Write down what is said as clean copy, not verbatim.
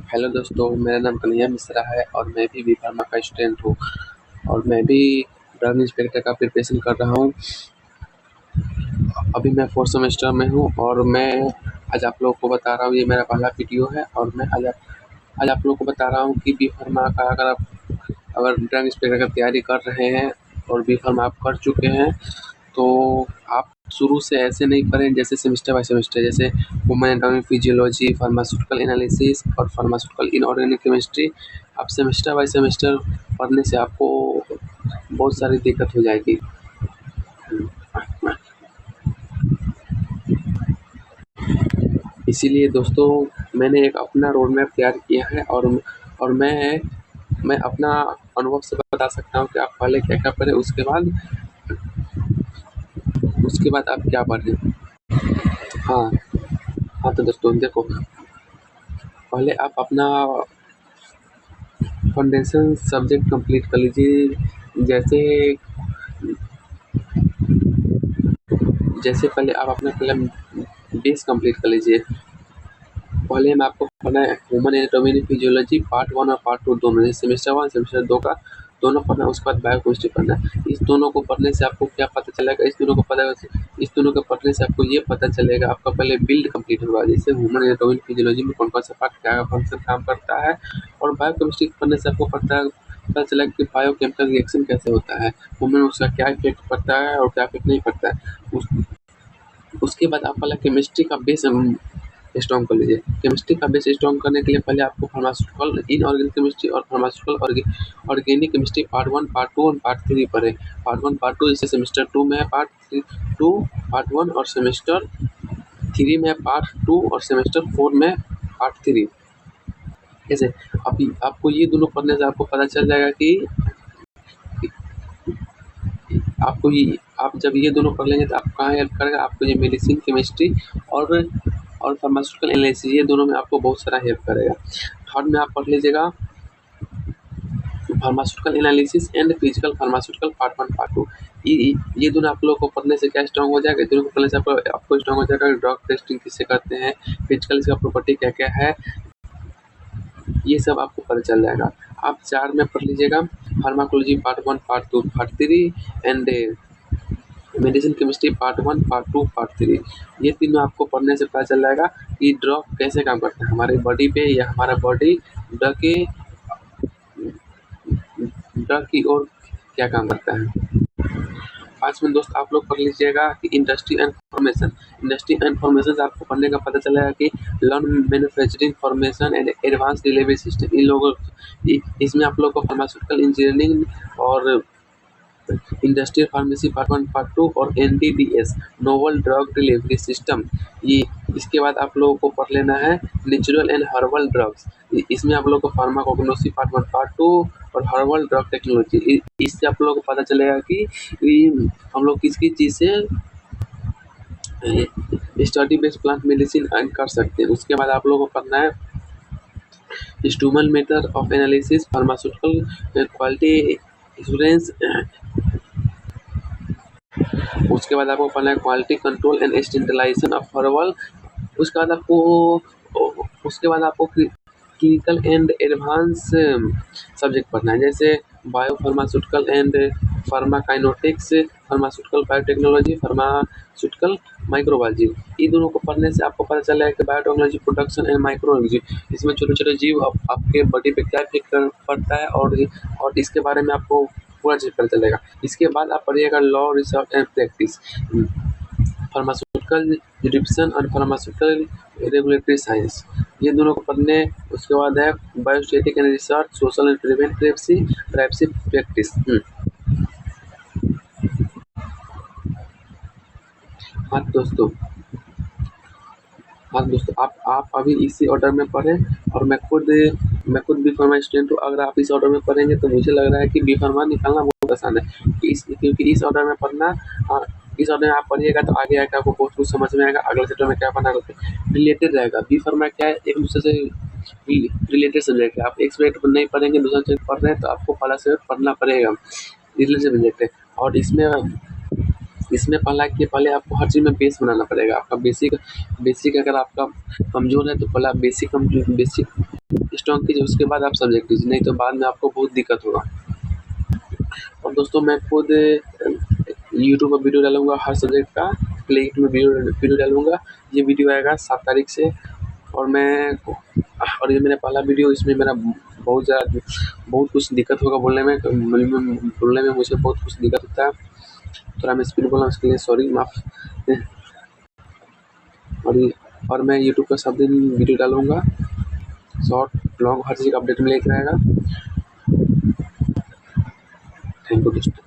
Hello दोस्तों, मेरा नाम कन्हैया मिश्रा है और मैं भी बी-फार्मा का स्टूडेंट हूँ और मैं भी ड्रग इंस्पेक्टर का प्रिपरेशन कर रहा हूँ। अभी मैं 4th सेमेस्टर में हूँ और मैं आज आप लोगों को बता रहा हूँ, ये मेरा पहला वीडियो है और मैं आज आप लोगों को बता रहा हूँ कि बी-फार्मा का अगर ड्रग इंस्पेक्टर की तैयारी कर रहे हैं और बी-फार्मा आप कर चुके हैं तो आप शुरू से ऐसे नहीं पढ़ें जैसे सेमेस्टर बाय सेमेस्टर, जैसे human anatomy, physiology, pharmaceutical analysis और फार्मास्यूटिकल इनऑर्गेनिक केमिस्ट्री। आप सेमेस्टर बाय सेमेस्टर पढ़ने से आपको बहुत सारी दिक्कत हो जाएगी। इसीलिए दोस्तों मैंने एक अपना रोड मैप तैयार किया है और मैं अपना अनुभव से बता सकता हूँ कि आप पहले क्या-क्या पढ़ें, उसके बाद आप क्या पढ़ें। हाँ, तो दोस्तों देखो, पहले आप अपना फाउंडेशन सब्जेक्ट कंप्लीट कर लीजिए। जैसे पहले आप अपना बेस कंप्लीट कर लीजिए। पहले मैं आपको पढ़ना है ह्यूमन एनाटॉमी फिजियोलॉजी पार्ट 1 और पार्ट 2 दोनों, जैसे सेमेस्टर 1 सेमेस्टर 2 का दोनों पढ़ना है। उसके बाद बायोकेमिस्ट्री पढ़ना है। इस दोनों को पढ़ने से आपको क्या पता चलेगा, इस दोनों को पढ़ने से आपको ये पता चलेगा, आपका पहले बिल्ड कंप्लीट होगा। जैसे ह्यूमन एनाटॉमी फिजियोलॉजी में कौन कौन सा पार्ट क्या फंक्शन काम करता है, और बायोकेमिस्ट्री पढ़ने से आपको पता चला कि बायोकेमिकल रिएक्शन कैसे होता है, ह्यूमन में उसका क्या इफेक्ट पड़ता है और क्या इफेक्ट नहीं पड़ता है। उसके बाद आप पहले केमिस्ट्री का बेस स्ट्रॉन्ग कर लीजिए। केमिस्ट्री का बेस स्ट्रॉन्ग करने के लिए पहले आपको फार्मास्यूटिकल इनऑर्गेनिक केमिस्ट्री और pharmaceutical organic chemistry part 1 part 2 और पार्ट 3 पढ़ें। पार्ट 1 पार्ट 2 जैसे सेमेस्टर 2 में है पार्ट 2 पार्ट 1 और सेमेस्टर 3 में पार्ट 2 और सेमेस्टर 4 में पार्ट 3। जैसे अभी आपको ये दोनों पढ़ने से आपको पता चल जाएगा कि आप जब ये दोनों पढ़ लेंगे तो आपको कहाँ हेल्प करेगा, आपको ये मेडिसिन केमिस्ट्री और फार्मास्यूटिकल एनालिसिस, ये दोनों में आपको बहुत सारा हेल्प करेगा। थर्ड में आप पढ़ लीजिएगा pharmaceutical analysis and physical pharmaceutical part 1 part 2। ये दोनों आप लोगों को पढ़ने से क्या स्ट्रॉन्ग हो जाएगा, दोनों को पढ़ने से आपको स्ट्रॉन्ग हो जाएगा ड्रग टेस्टिंग किससे करते हैं, फिजिकल इसका प्रॉपर्टी क्या क्या है, ये सब आपको पता चल जाएगा। आप 4 में पढ़ लीजिएगा pharmacology part 1 part 2 part 3 and medicine chemistry part 1 part 2 part 3। ये तीनों आपको पढ़ने से पता चल जाएगा कि ड्रग कैसे काम करता है हमारे बॉडी पे, या हमारा बॉडी ड्रग की ओर क्या काम करता है। 5 में दोस्त आप लोग पढ़ लीजिएगा कि इंडस्ट्री एंड फॉर्मेशन से आपको पढ़ने का पता चलेगा कि lean manufacturing formation and advance delivery system. इन लोगों इसमें आप लोग को फार्मास्यूटिकल इंजीनियरिंग और इंडस्ट्रियल फार्मेसी पार्ट 1 पार्ट 2 और NDDS novel drug delivery system. ये इसके बाद आप लोगों को पढ़ लेना है नेचुरल एंड हर्बल ड्रग्स। इसमें आप लोगों को फार्माकोग्नोसी पार्ट 1 पार्ट 2 और हर्बल ड्रग टेक्नोलॉजी। इससे आप लोगों को पता चलेगा कि हम लोग किस चीज़ से स्टडी बेस्ड प्लांट मेडिसिन कर सकते हैं। उसके बाद आप लोगों को पढ़ना है instrument method of analysis pharmaceutical quality assurance. उसके बाद आपको पढ़ना है quality control and standardisation of herbal. उसके बाद आपको क्लिनिकल एंड एडवांस सब्जेक्ट पढ़ना है, जैसे bio pharmaceutical and pharmacokinetics, pharmaceutical biotechnology, pharmaceutical microbiology. इन दोनों को पढ़ने से आपको पता चलेगा कि बायोटेक्नोलॉजी प्रोडक्शन एंड माइक्रोबायोलॉजी, इसमें छोटे छोटे जीव आपके बॉडी पे क्या इफेक्ट पड़ता है और इसके बारे में आपको पूरा चीज पता चलेगा। इसके बाद आप पढ़िएगा law research and practice, pharmaceutical जुडिप्शन और फार्मास्यूटिकल रेगुलेटरी साइंस, ये दोनों को पढ़ने। उसके बाद है biostatic and research, social and privacy practice. हाँ दोस्तों आप अभी इसी ऑर्डर में पढ़ें और मैं खुद बी फार्मा स्टूडेंट हूँ। अगर आप इस ऑर्डर में पढ़ेंगे तो मुझे लग रहा है कि बी फार्मा निकालना बहुत आसान है, क्योंकि इस ऑर्डर में पढ़ना, इस ऑर्डर में आप पढ़िएगा तो आगे आकर आपको बहुत कुछ समझ में आएगा। अगले चैप्टर में क्या पढ़ना रिलेटेड रहेगा। बी फार्मा क्या है, एक दूसरे से रिलेटेड सब्जेक्ट है। आप एक सब्जेक्ट नहीं पढ़ेंगे, दूसरा सब्जेक्ट पढ़ रहे हैं तो आपको पहला सब्जेक्ट पढ़ना पड़ेगा, रिलेटेड सब्जेक्ट है। और इसमें पहला कि पहले आपको हर चीज़ में बेस बनाना पड़ेगा। आपका बेसिक अगर आपका कमज़ोर है तो पहले आप बेसिक स्ट्रॉन्ग कीजिए, उसके बाद आप सब्जेक्ट कीजिए, नहीं तो बाद में आपको बहुत दिक्कत होगा। और दोस्तों मैं खुद यूट्यूब पर वीडियो डालूंगा हर सब्जेक्ट का, प्लेलिस्ट में वीडियो डालूंगा। ये वीडियो आएगा 7 तारीख से, और ये मेरा पहला वीडियो, इसमें मेरा बहुत कुछ दिक्कत होगा बोलने में मुझे बहुत कुछ दिक्कत होता है, थोड़ा मैं स्पीड बोला उसके लिए सॉरी, माफ। और मैं यूट्यूब पर सब दिन वीडियो डालूंगा, शॉर्ट ब्लॉग हर चीज़ का अपडेट मिलता रहेगा। थैंक यू दोस्तों।